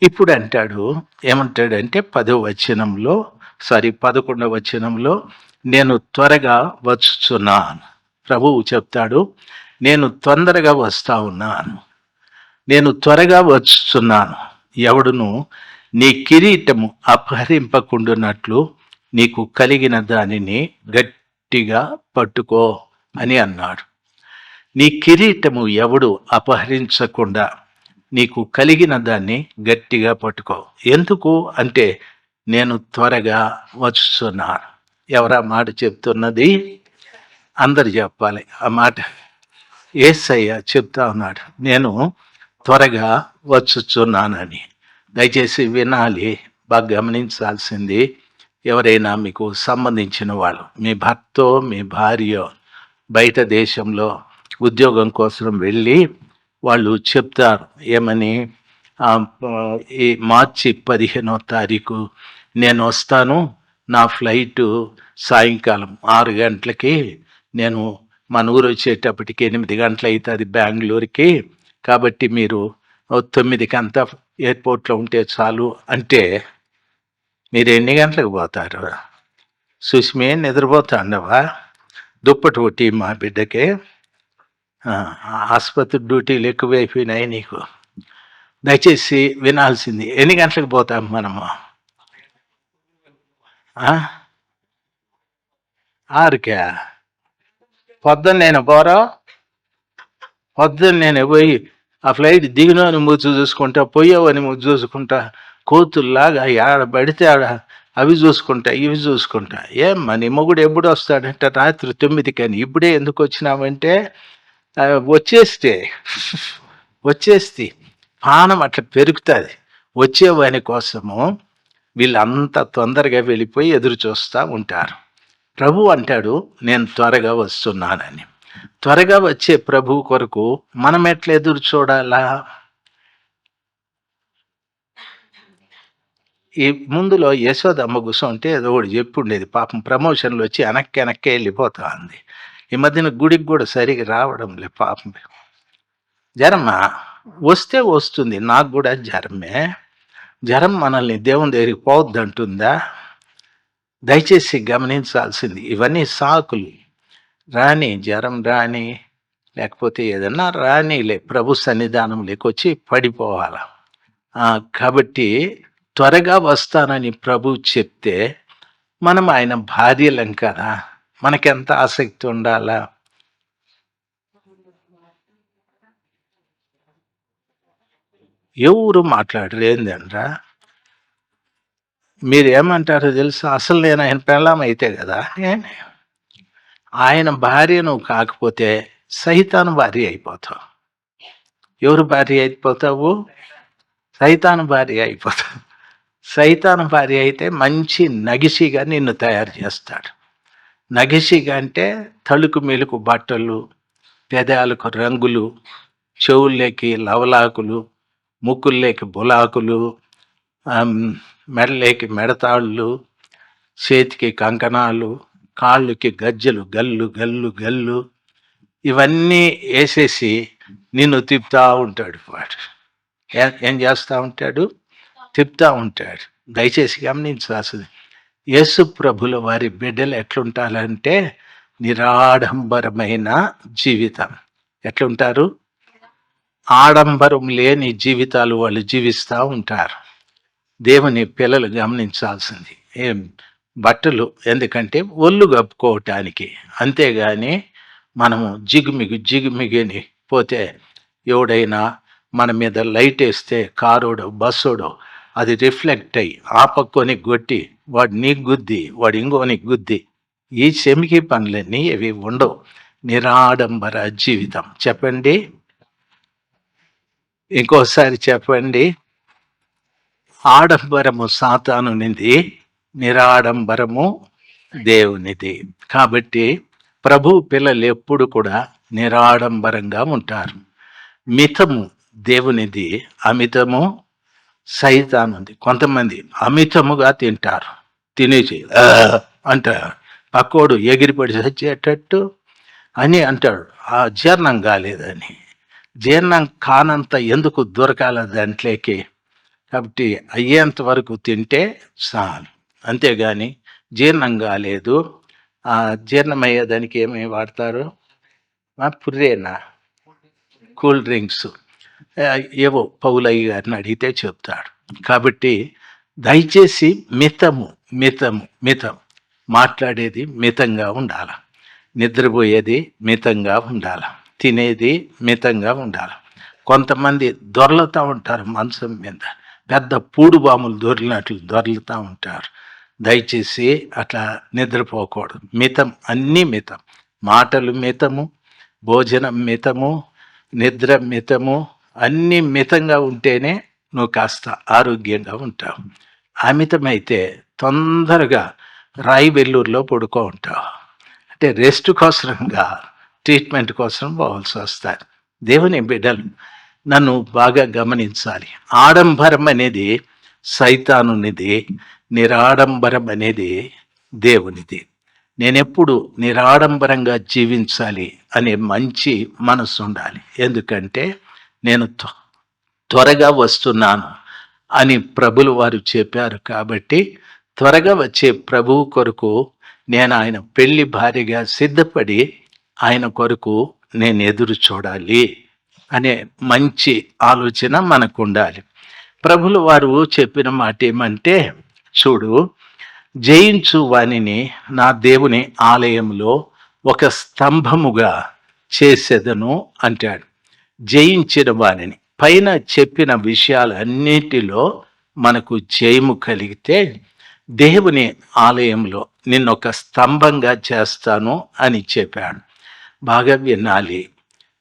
ఇప్పుడు అంటాడు, ఏమంటాడంటే 11వ వచనంలో నేను త్వరగా వచ్చుచున్నాను. ప్రభువు చెప్తాడు, నేను తొందరగా వస్తా ఉన్నాను, నేను త్వరగా వచ్చుచున్నాను. ఎవడును నీ కిరీటము అపహరింపకుండునట్లు నీకు కలిగిన దానిని గట్టిగా పట్టుకో అని అన్నాడు. నీ కిరీటము ఎవడు అపహరించకుండా నీకు కలిగిన దాన్ని గట్టిగా పట్టుకో. ఎందుకు అంటే నేను త్వరగా వచ్చుచున్నాను. ఎవరా మాట చెప్తున్నది? అందరు చెప్పాలి ఆ మాట. యేసయ్య చెప్తా ఉన్నాడు, నేను త్వరగా వచ్చుచున్నానని. దయచేసి వినాలి, బాగా గమనించాల్సింది. ఎవరైనా మీకు సంబంధించిన వాళ్ళు, మీ భర్తో మీ భార్యో బయట దేశంలో ఉద్యోగం కోసం వెళ్ళి వాళ్ళు చెప్తారు ఏమని, ఈ మార్చి 15వ తారీఖు నేను వస్తాను, నా ఫ్లైటు సాయంకాలం 6 గంటలకి, నేను మన ఊరు వచ్చేటప్పటికి 8 గంటలు అవుతుంది బెంగళూరుకి, కాబట్టి మీరు 9కి అంతా ఎయిర్పోర్ట్లో ఉంటే చాలు అంటే మీరు ఎన్ని గంటలకు పోతారు? సుష్మే నిద్రపోతాండవా? దుప్పటి ఒకటి మా బిడ్డకి, ఆసుపత్రి డ్యూటీలు ఎక్కువైపోయినాయి నీకు. దయచేసి వినాల్సింది, ఎన్ని గంటలకు పోతాం మనము? 6కే? పొద్దున్న నేను పోరా, పొద్దున్న నేను పోయి ఆ ఫ్లైట్ దిగినోని ముద్దు చూసుకుంటా, పోయేవని ముద్దు చూసుకుంటా, కోతుల్లాగా ఆడ పడితే ఆడ అవి చూసుకుంటా ఇవి చూసుకుంటా. ఏమ్మా నీ మొగుడు ఎప్పుడు వస్తాడంటే రాత్రి 9కి అని. ఇప్పుడే ఎందుకు వచ్చినావంటే వచ్చేస్తే పానం అట్లా పెరుగుతుంది. వచ్చేవాని కోసము వీళ్ళంతా తొందరగా వెళ్ళిపోయి ఎదురు చూస్తూ ఉంటారు. ప్రభు అంటాడు, నేను త్వరగా వస్తున్నానని. త్వరగా వచ్చే ప్రభు కొరకు మనం ఎట్లా ఎదురు చూడాలా? ఈ ముందులో యశోదమ్మ కూర్చోంటే ఏదో ఒకటి చెప్పుండేది. పాపం ప్రమోషన్లు వచ్చి వెనక్కి వెళ్ళిపోతా ఉంది. ఈ మధ్యన గుడికి కూడా సరిగా రావడం లే పాపం. జ్వరమా వస్తే వస్తుంది, నాకు కూడా జ్వరమే. జ్వరం మనల్ని దేవుని దగ్గరికి పోవద్దు అంటుందా? దయచేసి గమనించాల్సింది, ఇవన్నీ సాకులు. రాని జ్వరం రాని, లేకపోతే ఏదన్నా రానిలే, ప్రభు సన్నిధానంలోకి వచ్చి పడిపోవాల. కాబట్టి త్వరగా వస్తానని ప్రభు చెప్తే మనం ఆయన భార్యలం కదా, మనకెంత ఆసక్తి ఉండాలా? ఎవరు మాట్లాడరు ఏందండ్రా? మీరు ఏమంటారో తెలుసా? అసలు నేను ఆయన పెళ్ళాం అయితే కదా, ఆయన భార్య నువ్వు కాకపోతే సైతాను భార్య అయిపోతావు. ఎవరు భార్య అయిపోతావు? సైతాను భార్య అయిపోతావు. సైతాను భార్య అయితే మంచి నగిసిగా నిన్ను తయారు చేస్తాడు. నగిసిగా అంటే తలుకు మెలుకు బట్టలు, పెదాలకు రంగులు, చెవుల్లోకి లవలాకులు, ముక్కుల్లోకి బులాకులు, మెడలేకి మెడతాళ్ళు, చేతికి కంకణాలు, కాళ్ళకి గజ్జలు, గల్లు గల్లు గల్లు, ఇవన్నీ వేసేసి నిన్ను తిప్పుతూ ఉంటాడు. వాడు ఏం చేస్తూ ఉంటాడు? తిప్పుతూ ఉంటాడు. దయచేసి గమనించాల్సింది, యేసు ప్రభుల వారి బిడ్డలు ఎట్లుంటారంటే నిరాడంబరమైన జీవితం. ఎట్లుంటారు? ఆడంబరం లేని జీవితాలు వాళ్ళు జీవిస్తూ ఉంటారు. దేవుని పిల్లలు గమనించాల్సింది, ఏం బట్టలు ఎందుకంటే ఒళ్ళు కప్పుకోవటానికి, అంతేగాని మనము జిగుమిగిని పోతే ఎవడైనా మన మీద లైట్ వేస్తే కారోడో బస్సోడో అది రిఫ్లెక్ట్ అయ్యి ఆ పక్కోని కొట్టి వాడు నీకు గుద్ది వాడు ఇంకోనికి గుద్ది, ఈ చెమికి పనులన్నీ ఇవి ఉండవు. నిరాడంబర జీవితం. చెప్పండి, ఇంకోసారి చెప్పండి. ఆడంబరము సాతానునిది, నిరాడంబరము దేవునిది. కాబట్టి ప్రభు పిల్లలు ఎప్పుడు కూడా నిరాడంబరంగా ఉంటారు. మితము దేవునిది, అమితము సైతానుంది. కొంతమంది అమితముగా తింటారు, తినేసి అంటారు, పక్కోడు ఎగిరిపడి చచ్చేటట్టు అని అంటాడు. ఆ జీర్ణం కాలేదని. జీర్ణం కానంత ఎందుకు దొరకాల దాంట్లోకి? కాబట్టి అయ్యేంత వరకు తింటే చాలు. అంతేగాని జీర్ణం కాలేదు, జీర్ణమయ్యేదానికి ఏమేమి వాడతారు? పుర్రేనా? కూల్ డ్రింక్స్ ఏవో పౌలయ్య గారిని అడిగితే చెప్తాడు. కాబట్టి దయచేసి మితం మాట్లాడేది మితంగా ఉండాల, నిద్రపోయేది మితంగా ఉండాల, తినేది మితంగా ఉండాల. కొంతమంది దొర్లుతూ ఉంటారు మంచం మీద, పెద్ద పూడు బాములు దొరికినట్లు దొర్లుతూ ఉంటారు. దయచేసి అట్లా నిద్రపోకూడదు. మితం, అన్నీ మితం. మాటలు మితము, భోజనం మితము, నిద్ర మితము, అన్నీ మితంగా ఉంటేనే నువ్వు కాస్త ఆరోగ్యంగా ఉంటావు. అమితమైతే తొందరగా రాయి వెల్లూరులో పడుకో ఉంటావు. అంటే రెస్ట్ కోసంగా, ట్రీట్మెంట్ కోసం పోవాల్సి వస్తుంది. దేవుని బిడ్డలు నన్ను బాగా గమనించాలి. ఆడంబరం అనేది సైతానునిది, నిరాడంబరం అనేది దేవునిది. నేనెప్పుడు నిరాడంబరంగా జీవించాలి అనే మంచి మనసు ఉండాలి. ఎందుకంటే నేను త్వరగా వస్తున్నాను అని ప్రభులు వారు చెప్పారు. కాబట్టి త్వరగా వచ్చే ప్రభువు కొరకు నేను ఆయన పెళ్లి భార్యగా సిద్ధపడి ఆయన కొరకు నేను ఎదురు చూడాలి అనే మంచి ఆలోచన మనకు ఉండాలి. ప్రభులు వారు చెప్పిన మాట ఏమంటే, చూడు, జయించు వానిని నా దేవుని ఆలయంలో ఒక స్తంభముగా చేసేదను అంటాడు. జయించిన వానిని, పైన చెప్పిన విషయాలన్నిటిలో మనకు జయము కలిగితే దేవుని ఆలయంలో నిన్నొక స్తంభంగా చేస్తాను అని చెప్పాడు. బాగా వినాలి.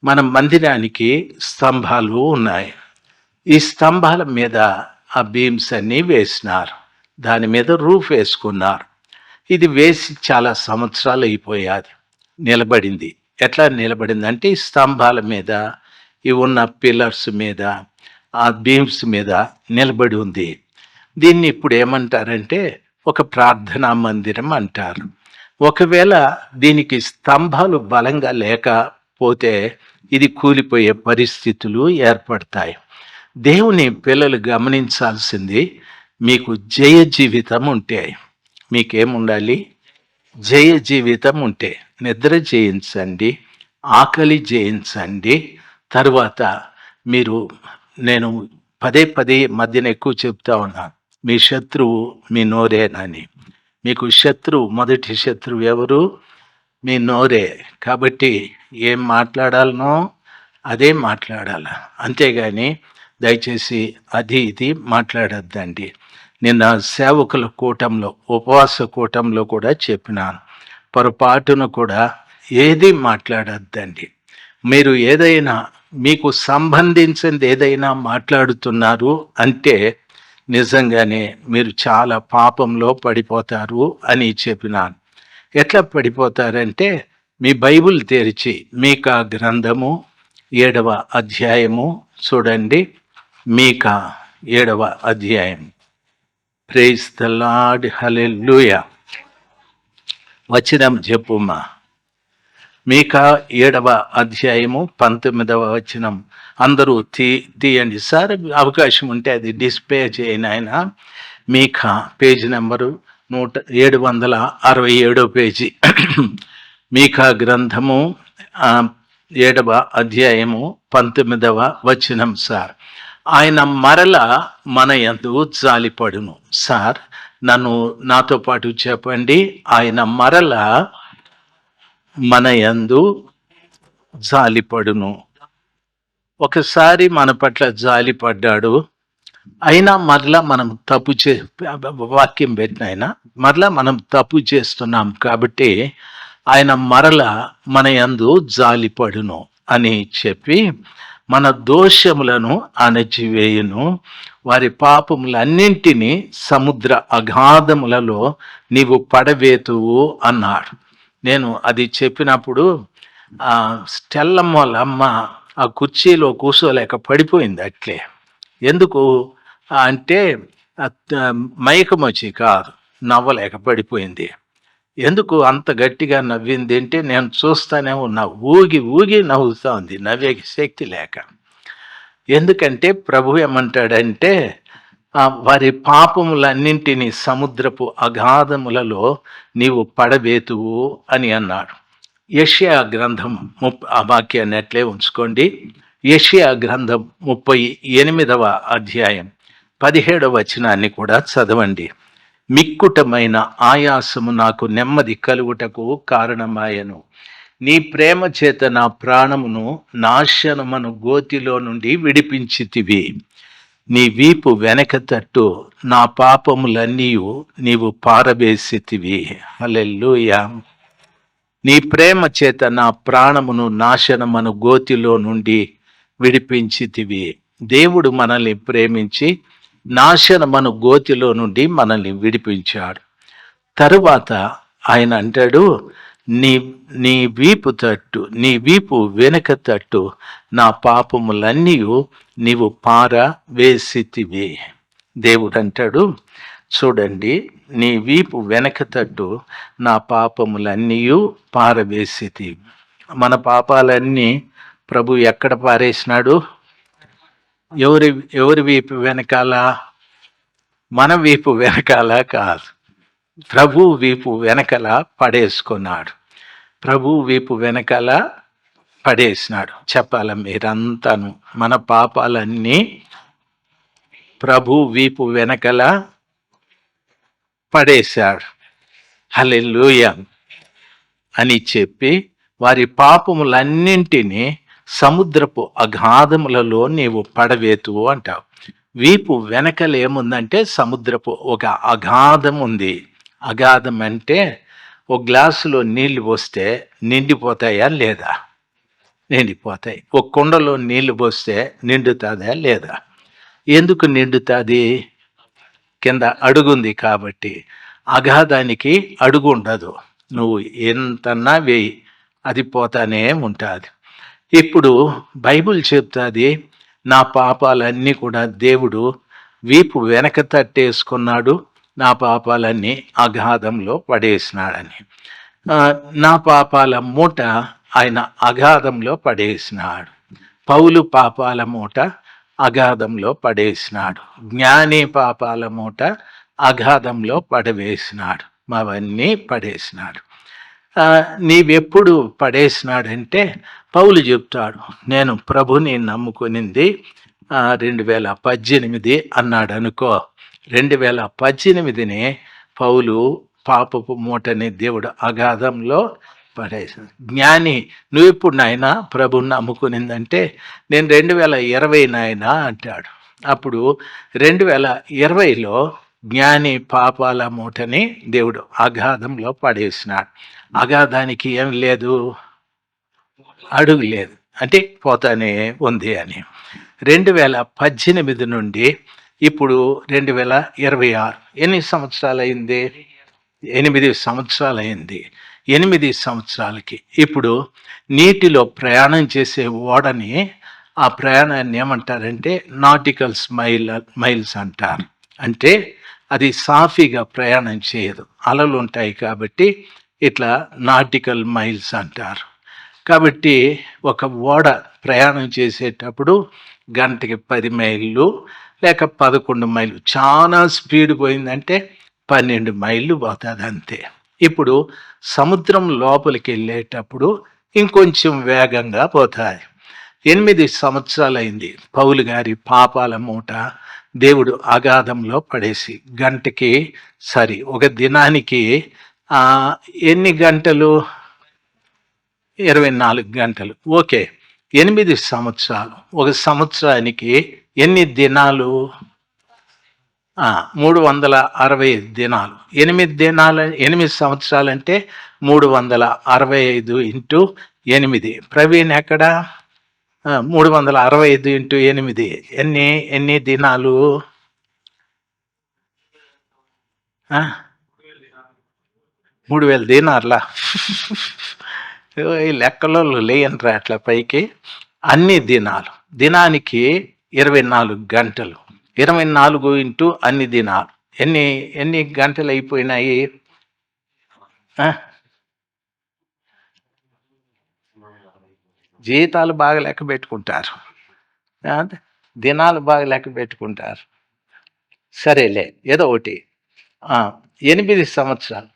మన మందిరానికి స్తంభాలు ఉన్నాయి. ఈ స్తంభాల మీద ఆ బీమ్స్ అన్నీ వేసినారు, దాని మీద రూఫ్ వేసుకున్నారు. ఇది వేసి చాలా సంవత్సరాలు అయిపోయాది, నిలబడింది. ఎట్లా నిలబడింది అంటే ఈ స్తంభాల మీద, ఇవి ఉన్న పిల్లర్స్ మీద, ఆ బీమ్స్ మీద నిలబడి ఉంది. దీన్ని ఇప్పుడు ఏమంటారంటే ఒక ప్రార్థనా మందిరం అంటారు. ఒకవేళ దీనికి స్తంభాలు బలంగా లేకపోతే ఇది కూలిపోయే పరిస్థితులు ఏర్పడతాయి. దేవుని పిల్లలు గమనించాల్సింది, మీకు జయ జీవితం ఉంటే, మీకేముండాలి? జయ జీవితం ఉంటే నిద్ర జయించండి, ఆకలి జయించండి. తరువాత మీరు, నేను పదే మధ్యన ఎక్కువ చెప్తా ఉన్నాను, మీ శత్రువు మీ నోరేనని. మీకు శత్రువు, మొదటి శత్రువు ఎవరు? మీ నోరే. కాబట్టి ఏం మాట్లాడాలనో అదే మాట్లాడాల, అంతేగాని దయచేసి అది ఇది మాట్లాడద్దండి. నిన్న సేవకుల కూటంలో, ఉపవాస కూటంలో కూడా చెప్పినాను, పొరపాటును కూడా ఏది మాట్లాడద్దండి. మీరు ఏదైనా, మీకు సంబంధించింది ఏదైనా మాట్లాడుతున్నారు అంటే నిజంగానే మీరు చాలా పాపంలో పడిపోతారు అని చెప్పినాను. ఎట్లా పడిపోతారంటే, మీ బైబిల్ తెరిచి మీకా గ్రంథము 7వ అధ్యాయము చూడండి. మీకా 7వ అధ్యాయం. ప్రైజ్ ద లార్డ్, హల్లెలూయా. వచనం చెప్పుమా. మీకా 7వ అధ్యాయము 19వ వచనం. అందరూ తీయండి సార్, అవకాశం ఉంటే అది డిస్ప్లే చేయను. ఆయన మీకా పేజీ నెంబరు 767 పేజీ. మీకా గ్రంథము 7వ అధ్యాయము 19వ వచనం సార్. ఆయన మరల మన యందు జాలిపడును. సార్, నాతో పాటు చెప్పండి. ఆయన మరల మన యందు జాలిపడును. ఒకసారి మన పట్ల జాలిపడ్డాడు, అయినా మరలా మనం వాక్యం పెట్టిన ఆయన మరలా మనం తప్పు చేస్తున్నాం. కాబట్టి ఆయన మరల మన యందు జాలిపడును అని చెప్పి మన దోషములను అణచివేయును, వారి పాపములన్నింటినీ సముద్ర అగాధములలో నీవు పడవేతువు అన్నాడు. నేను అది చెప్పినప్పుడు స్టెల్లమ్మ వాళ్ళ అమ్మ ఆ కుర్చీలో కూర్చోలేక పడిపోయింది అట్లే. ఎందుకు అంటే మైకం వచ్చి కాదు, నవ్వలేక పడిపోయింది. ఎందుకు అంత గట్టిగా నవ్వింది అంటే, నేను చూస్తానే ఉన్నా, ఊగి నవ్వుతా ఉంది, నవ్వే శక్తి లేక. ఎందుకంటే ప్రభు ఏమంటాడంటే, వారి పాపములన్నింటినీ సముద్రపు అగాధములలో నీవు పడవేతువు అని అన్నాడు. యెషయా గ్రంథం ఆ వాక్యాన్ని అట్లే ఉంచుకోండి. యెషయా గ్రంథం 38వ అధ్యాయం 17వ వచనాన్ని కూడా చదవండి. మిక్కుటమైన ఆయాసము నాకు నెమ్మది కలుగుటకు కారణమాయను. నీ ప్రేమ చేత నా ప్రాణమును నాశనమను గోతిలో నుండి విడిపించితివి. నీ వీపు వెనక తట్టు నా పాపములన్నీ నీవు పారవేసితివి. హల్లెలూయా. నీ ప్రేమ చేత నా ప్రాణమును నాశనమను గోతిలో నుండి విడిపించితివి. దేవుడు మనల్ని ప్రేమించి నాశనమను గోతిలో నుండి మనల్ని విడిపించాడు. తరువాత ఆయన అంటాడు, నీ నీ వీపు తట్టు, నీ వీపు వెనుక తట్టు నా పాపములన్నీ నీవు పారవేసితివి. దేవుడు అంటాడు, చూడండి, నీ వీపు వెనక తట్టు నా పాపములన్నీ పారవేసితివి. మన పాపాలన్నీ ప్రభు ఎక్కడ పారేసినాడు? ఎవరి ఎవరి వీపు వెనకాల? మన వీపు వెనకాల కాదు, ప్రభు వీపు వెనకాల పడేసుకున్నాడు. ప్రభు వీపు వెనకాల పడేసినాడు. చెప్పాల మీరంతాను, మన పాపాలన్నీ ప్రభు వీపు వెనకాల పడేశాడు. హల్లెలూయా అని చెప్పి వారి పాపములన్నింటినీ సముద్రపు అగాధములలో నీవు పడవేతువు అంటావు. వీపు వెనకలు ఏముందంటే సముద్రపు ఒక అగాధం ఉంది. అగాధం అంటే ఒక గ్లాసులో నీళ్లు పోస్తే నిండిపోతాయా లేదా? నిండిపోతాయి. ఒక కుండలో నీళ్లు పోస్తే నిండుతుందా లేదా? ఎందుకు నిండుతుంది? కింద అడుగుంది కాబట్టి. అగాధానికి అడుగు ఉండదు. నువ్వు ఎంతన్నా వేయి, అది పోతానే ఉంటుంది. ఇప్పుడు బైబిల్ చెప్తుంది, నా పాపాలన్నీ కూడా దేవుడు వీపు వెనక తట్టేసుకున్నాడు, నా పాపాలన్నీ అగాధంలో పడేసినాడని. నా పాపాల మూట ఆయన అగాధంలో పడేసినాడు. పౌలు పాపాల మూట అగాధంలో పడేసినాడు. జ్ఞాని పాపాల మూట అగాధంలో పడవేసినాడు. అవన్నీ పడేసినాడు. నీవెప్పుడు పడేసినాడంటే పౌలు చెప్తాడు, నేను ప్రభుని నమ్ముకునింది 2018 అన్నాడు అనుకో. 2018ని పౌలు పాపపు మూటని దేవుడు అగాధంలో పడేసాడు. జ్ఞాని, నువ్వు ఇప్పుడు నాయన ప్రభుని నమ్ముకునిందంటే నేను 2020 నాయన అంటాడు. అప్పుడు 2020లో జ్ఞాని పాపాల మూటని దేవుడు అగాధంలో పడేసినాడు. అగాధానికి ఏం లేదు, అడుగు లేదు, అంటే పోతానే ఉంది అని. 2018 నుండి ఇప్పుడు 2026 ఎన్ని సంవత్సరాలు అయింది? 8 సంవత్సరాలు అయింది. 8 సంవత్సరాలకి ఇప్పుడు నీటిలో ప్రయాణం చేసే ఓడని, ఆ ప్రయాణాన్ని ఏమంటారంటే నాటికల్ మైల్స్ అంటారు. అంటే అది సాఫీగా ప్రయాణం చేయదు, అలలు ఉంటాయి కాబట్టి ఇట్లా నాటికల్ మైల్స్ అంటారు. కాబట్టి ఒక ఓడ ప్రయాణం చేసేటప్పుడు గంటకి 10 మైళ్ళు లేక 11 మైళ్ళు, చాలా స్పీడ్ పోయిందంటే 12 మైళ్ళు పోతుంది అంతే. ఇప్పుడు సముద్రం లోపలికి వెళ్ళేటప్పుడు ఇంకొంచెం వేగంగా పోతుంది. 8 సంవత్సరాలు అయింది పౌలు గారి పాపాల మూట దేవుడు అగాధంలో పడేసి. గంటకి ఒక దినానికి ఎన్ని గంటలు? 24 గంటలు. ఓకే, 8 సంవత్సరాలు. ఒక సంవత్సరానికి ఎన్ని దినాలు? 365 దినాలు. 8 సంవత్సరాలంటే 365 ఇంటూ 8. ప్రవీణ్ ఎక్కడ? 365 ఇంటూ 8 ఎన్ని దినాలు? 3000 దినార్లా? ఈ లెక్కలో లేయంట్రా అట్లా పైకి. అన్ని దినాలు, దినానికి 24 గంటలు. 24 ఇంటూ అన్ని దినాలు ఎన్ని గంటలు అయిపోయినాయి? జీతాలు బాగా లెక్క పెట్టుకుంటారు, దినాలు బాగా లెక్క పెట్టుకుంటారు. సరేలే ఏదో ఒకటి. 8 సంవత్సరాలు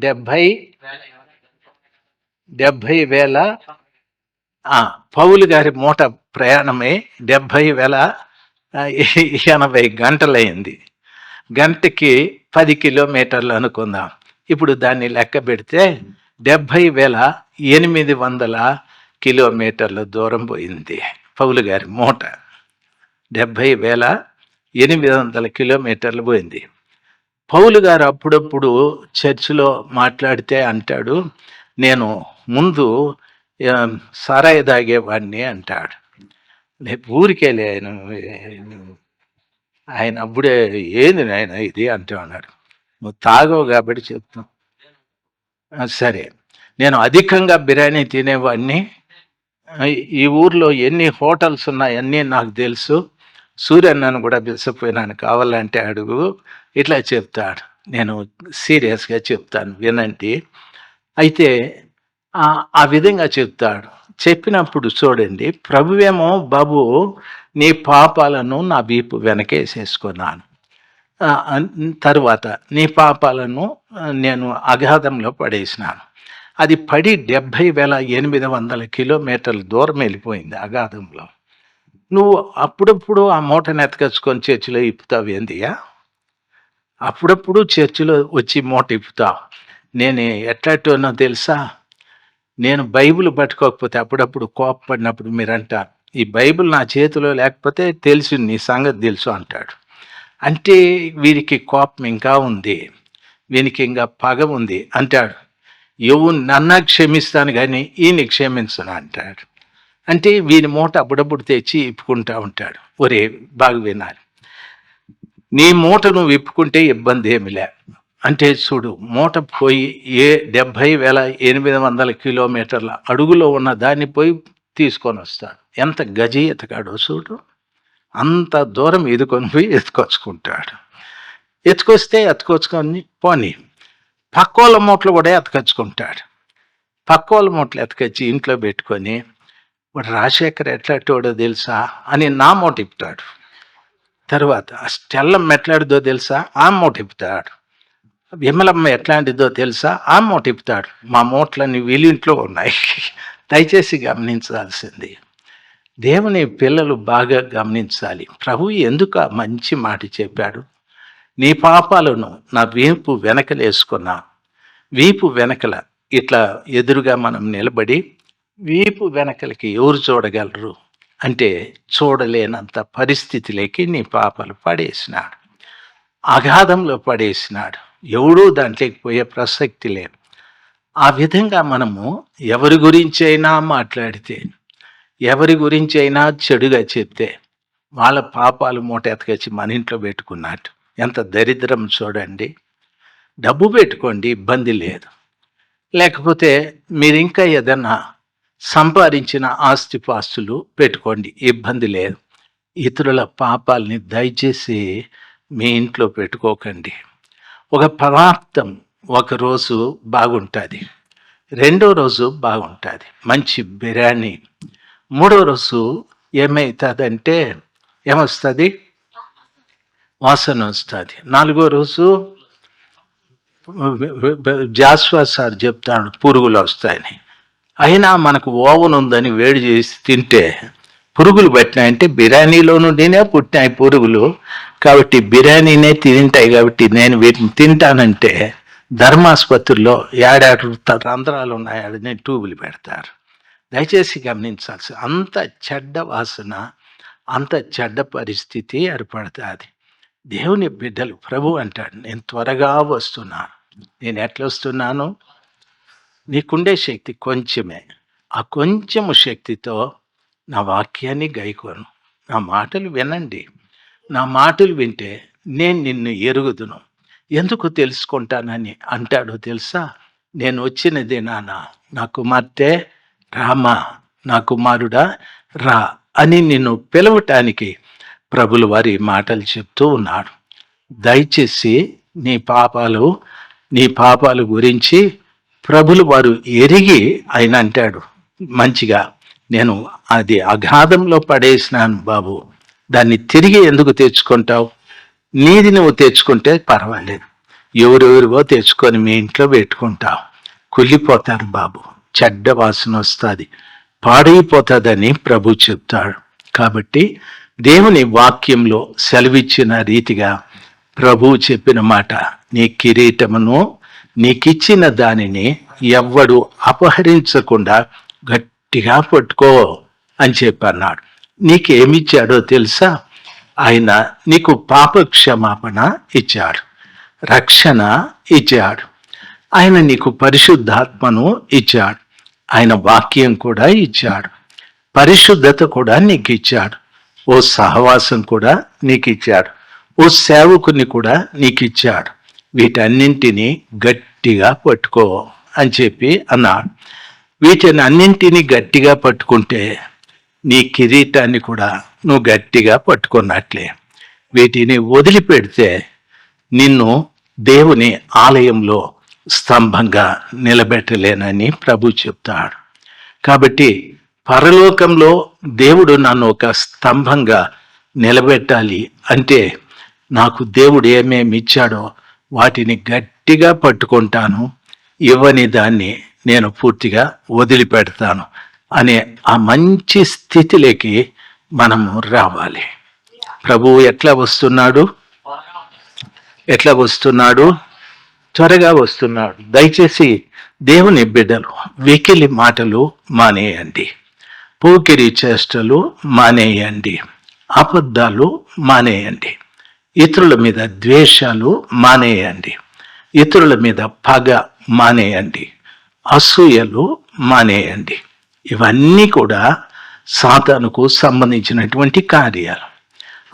70,000 పౌలు గారి మూట ప్రయాణమే 70,080 గంటలైంది. గంటకి 10 కిలోమీటర్లు అనుకుందాం. ఇప్పుడు దాన్ని లెక్క పెడితే 70,800 కిలోమీటర్ల దూరం పోయింది పౌలు గారి మూట. 70,800 కిలోమీటర్లు పోయింది. పౌలు గారు అప్పుడప్పుడు చర్చిలో మాట్లాడితే అంటాడు, నేను ముందు సారాయి తాగేవాడిని అంటాడు. ఊరికేలే ఆయన అప్పుడే ఏంది ఆయన ఇది అంటూ అన్నాడు. నువ్వు తాగవు కాబట్టి చెప్తాను. సరే, నేను అధికంగా బిర్యానీ తినేవాడిని. ఈ ఊర్లో ఎన్ని హోటల్స్ ఉన్నాయన్నీ నాకు తెలుసు. సూర్యన్నను కూడా పిలిచిపోయినాను, కావాలంటే అడుగు. ఇట్లా చెప్తాడు. నేను సీరియస్గా చెప్తాను, వినండి. అయితే ఆ విధంగా చెప్తాడు. చెప్పినప్పుడు చూడండి, ప్రభువేమో బాబు నీ పాపాలను నా వీపు వెనకేసేసుకున్నాను, తరువాత నీ పాపాలను నేను అగాధంలో పడేసినాను. అది పడి 70,800 కిలోమీటర్ల దూరం వెళ్ళిపోయింది అగాధంలో. నువ్వు అప్పుడప్పుడు ఆ మూటను ఎత్తుకొచ్చుకొని చర్చిలో ఇప్పుతావు ఏందియా? అప్పుడప్పుడు చర్చిలో వచ్చి మూట ఇప్పుతావు. నేను ఎట్లాంటినో తెలుసా? నేను బైబిల్ పట్టుకోకపోతే అప్పుడప్పుడు కోపపడినప్పుడు మీరంటారు, ఈ బైబిల్ నా చేతిలో లేకపోతే తెలుసు, నీ సంగతి తెలుసు అంటాడు. అంటే వీరికి కోపం ఇంకా ఉంది, వీనికి ఇంకా పగ ఉంది అంటాడు. నన్న క్షమిస్తాను కానీ ఈయన్ని క్షమించను అంటాడు. అంటే వీని మూట అప్పుడప్పుడు తెచ్చి ఇప్పుకుంటా ఉంటాడు. ఒరే బాగా వినాలి, నీ మూట నువ్వు విప్పుకుంటే ఇబ్బంది ఏమిలే. అంటే చూడు, మూట పోయి 70,800 కిలోమీటర్ల అడుగులో ఉన్న దాన్ని పోయి తీసుకొని వస్తాడు. ఎంత గజి ఎతకాడో చూడు. అంత దూరం ఎదుకొని పోయి ఎత్తుకొచ్చుకుంటాడు. ఎత్తుకొచ్చుకొని పోనీ పక్కోళ్ళ మూటలు కూడా ఎత్తుకొచ్చుకుంటాడు. పక్కోళ్ళ మూటలు ఎత్తుకొచ్చి ఇంట్లో పెట్టుకొని, వాడు రాజశేఖర్ ఎట్లాంటివాడో తెలుసా అని నా మూట ఇప్పుతాడు. తర్వాత స్టెల్లం ఎట్లాంటిదో తెలుసా ఆ మూట ఇప్పుతాడు. విమలమ్మ ఎట్లాంటిదో తెలుసా ఆ మూట ఇప్పుతాడు. మా మూటలన్నీ వీళ్ళింట్లో ఉన్నాయి. దయచేసి గమనించాల్సింది, దేవుని పిల్లలు బాగా గమనించాలి. ప్రభు ఎందుకు ఆ మంచి మాట చెప్పాడు? నీ పాపాలను నా వీపు వెనకలేసుకున్నా. వీపు వెనకల ఇట్లా ఎదురుగా మనం నిలబడి వీపు వెనకలకి ఎవరు చూడగలరు అంటే చూడలేనంత పరిస్థితిలోకి నీ పాపాలు పడేసినాడు, అగాధంలో పడేసినాడు. ఎవడూ దాంట్లోకి పోయే ప్రసక్తి లేదు. ఆ విధంగా మనము ఎవరి గురించి అయినా మాట్లాడితే, ఎవరి గురించి అయినా చెడుగా చెప్తే, వాళ్ళ పాపాలు మూట ఎతకొచ్చి మన ఇంట్లో పెట్టుకున్నట్టు. ఎంత దరిద్రం చూడండి. డబ్బు పెట్టుకోండి, ఇబ్బంది లేదు. లేకపోతే మీరు ఇంకా ఏదన్నా సంపాదించిన ఆస్తిపాస్తులు పెట్టుకోండి, ఇబ్బంది లేదు. ఇతరుల పాపాలని దయచేసి మీ ఇంట్లో పెట్టుకోకండి. ఒక పదార్థం ఒకరోజు బాగుంటుంది, రెండో రోజు బాగుంటుంది, మంచి బిర్యానీ. మూడో రోజు ఏమవుతుందంటే ఏమొస్తుంది? వాసన వస్తుంది. నాలుగో రోజు జాస్వా సార్ చెప్తాడు పురుగులు వస్తాయని. అయినా మనకు ఓవెన్ ఉందని వేడి చేసి తింటే పురుగులు పట్టినాయంటే బిర్యానీలో నుండినే పుట్టినాయి పురుగులు. కాబట్టి బిర్యానీనే తింటాయి. కాబట్టి నేను వీటిని తింటానంటే ధర్మాసుపత్రిలో ఏడాడు రంధ్రాలు ఉన్నాయని ట్యూబులు పెడతారు. దయచేసి గమనించాల్సి, అంత చెడ్డ వాసన, అంత చెడ్డ పరిస్థితి ఏర్పడుతుంది. దేవుని బిడ్డలు ప్రభు అంటాడు, నేను త్వరగా వస్తున్నాను. నేను ఎట్లా వస్తున్నాను? నీకుండే శక్తి కొంచెమే. ఆ కొంచెము శక్తితో నా వాక్యాన్ని గైకోను. నా మాటలు వినండి. నా మాటలు వింటే నేను నిన్ను ఎరుగుదును. ఎందుకు తెలుసుకుంటానని అంటాడో తెలుసా? నేను వచ్చిన దినాన నా కుమార్తె రామా, నా కుమారుడా రా అని నిన్ను పిలవటానికి ప్రభులు వారి మాటలు చెప్తూ ఉన్నాడు. దయచేసి నీ పాపాలు గురించి ప్రభులు వారు ఎరిగి ఆయన అంటాడు మంచిగా, నేను అది అగాధంలో పడేసినాను బాబు, దాన్ని తిరిగి ఎందుకు తెచ్చుకుంటావు? నీది నువ్వు తెచ్చుకుంటే పర్వాలేదు, ఎవరెవరివో తెచ్చుకొని మీ ఇంట్లో పెట్టుకుంటావు, కుళ్ళిపోతారు బాబు, చెడ్డ వాసన వస్తుంది, పాడైపోతుందని ప్రభు చెప్తాడు. కాబట్టి దేవుని వాక్యంలో సెలవిచ్చిన రీతిగా ప్రభువు చెప్పిన మాట, నీ కిరీటమును నీకిచ్చిన దానిని ఎవ్వడు అపహరించకుండా గట్టిగా పట్టుకో అని చెప్పన్నాడు. నీకేమిచ్చాడో తెలుసా? ఆయన నీకు పాప క్షమాపణ ఇచ్చాడు, రక్షణ ఇచ్చాడు, ఆయన నీకు పరిశుద్ధాత్మను ఇచ్చాడు, ఆయన వాక్యం కూడా ఇచ్చాడు, పరిశుద్ధత కూడా నీకు ఇచ్చాడు, ఓ సహవాసం కూడా నీకు ఇచ్చాడు, ఓ సేవకుని కూడా నీకు ఇచ్చాడు. వీటన్నింటినీ గట్టిగా పట్టుకో అని చెప్పి అన్నాడు. వీటిని అన్నింటినీ గట్టిగా పట్టుకుంటే నీ కిరీటాన్ని కూడా నువ్వు గట్టిగా పట్టుకున్నట్లే. వీటిని వదిలిపెడితే నిన్ను దేవుని ఆలయంలో స్తంభంగా నిలబెట్టలేనని ప్రభు చెప్తాడు. కాబట్టి పరలోకంలో దేవుడు నన్ను ఒక స్తంభంగా నిలబెట్టాలి అంటే నాకు దేవుడు ఏమేమి ఇచ్చాడో వాటిని గట్టిగా పట్టుకుంటాను, ఇవ్వని దాన్ని నేను పూర్తిగా వదిలిపెడతాను అనే ఆ మంచి స్థితిలోకి మనము రావాలి. ప్రభువు ఎట్లా వస్తున్నాడు? త్వరగా వస్తున్నాడు. దయచేసి దేవుని బిడ్డలు వెకిలి మాటలు మానేయండి, పోకిరి చేష్టలు మానేయండి, అబద్ధాలు మానేయండి, ఇతరుల మీద ద్వేషాలు మానేయండి, ఇతరుల మీద పగ మానేయండి, అసూయలు మానేయండి. ఇవన్నీ కూడా సాతానుకు సంబంధించినటువంటి కార్యాలు.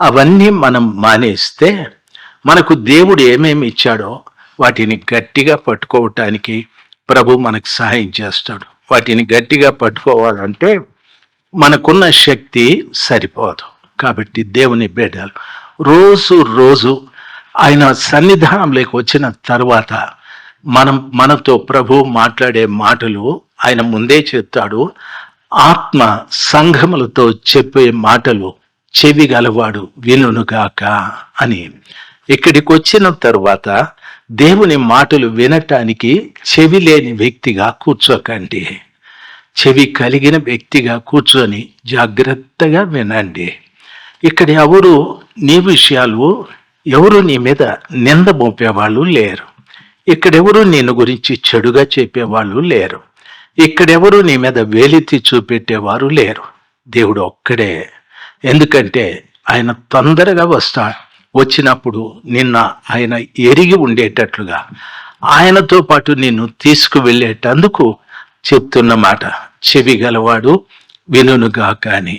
అవన్నీ మనం మానేస్తే మనకు దేవుడు ఏమేమి ఇచ్చాడో వాటిని గట్టిగా పట్టుకోవటానికి ప్రభు మనకు సహాయం చేస్తాడు. వాటిని గట్టిగా పట్టుకోవాలంటే మనకున్న శక్తి సరిపోదు. కాబట్టి దేవుని బిడ్డలు రోజు ఆయన సన్నిధానంలోకి వచ్చిన తర్వాత మనతో ప్రభు మాట్లాడే మాటలు ఆయన ముందే చెప్తాడు. ఆత్మ సంఘములతో చెప్పే మాటలు చెవి గలవాడు వినుగాక అని. ఇక్కడికి వచ్చిన తర్వాత దేవుని మాటలు వినటానికి చెవి లేని వ్యక్తిగా కూర్చోకండి, చెవి కలిగిన వ్యక్తిగా కూర్చొని జాగ్రత్తగా వినండి. ఇక్కడ ఎవరు నీ మీద నింద మోపేవాళ్ళు లేరు, ఇక్కడెవరు నేను గురించి చెడుగా చెప్పేవాళ్ళు లేరు, ఇక్కడెవరు నీ మీద వేలెత్తి చూపెట్టేవారు లేరు. దేవుడు ఒక్కడే. ఎందుకంటే ఆయన తొందరగా వస్తాడు. వచ్చినప్పుడు నిన్న ఆయన ఎరిగి ఉండేటట్లుగా ఆయనతో పాటు నిన్ను తీసుకువెళ్ళేటందుకు చెప్తున్న మాట, చెవి గలవాడు వినుగాక అని.